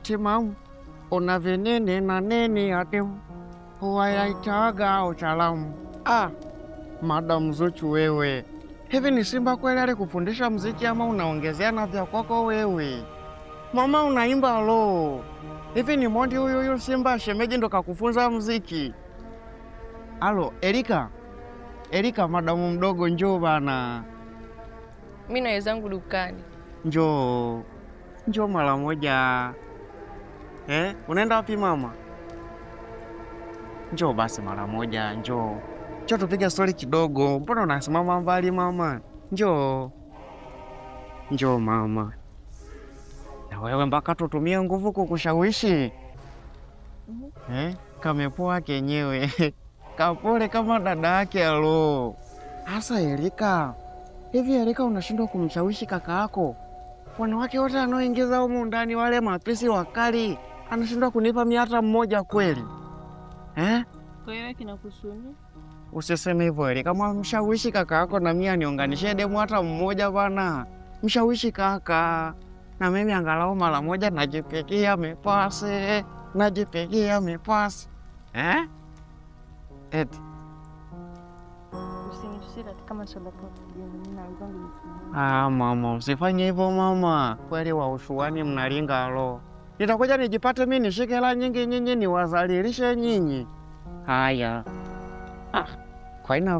timamu una venene na neni ademu huwa yaitaga utaalamu. Madam Zuchu wewe, hivi ni Simba kweli alikufundisha mziki ama unaongezea na vya kwako wewe? Mama unaimba lo. Hivi ni Mondi huyu Simba shemeji ndo kakufunza mziki? Alo, Erika madamu mdogo njoo bana. Mimi na wenzangu dukani. Njoo mara moja. Unaenda wapi mama? Njoo basi mara moja, njoo tupige story kidogo. Mbona unasimama mbali mama? Njoo mama. Na wewe mpaka tutumie nguvu kukushawishi? Kamepoa kenyewe. Kapole kama dada yake alo. Hasa Erika. Hivi Erika unashindwa kumshawishi kaka yako? Wanawake wote wanaoingiza humu ndani wale mapisi wakali, anashindwa kunipa mimi hata mmoja kweli? Kwa hiyo kinakusuni? Usiseme hivyo Erika, kama mshawishi kaka yako na mimi aniunganishe demu hata mmoja bwana. Mshawishi kaka. Na mimi angalau mara moja najipigia mipasi. Eti. Kama mama, usifanye hivyo mama. Kweli wa ushuani mnalinga alo. Nitakuja nijipate mimi nishike hela nyingi nyinyi niwazalilishe nyinyi. Haya. Kwa ina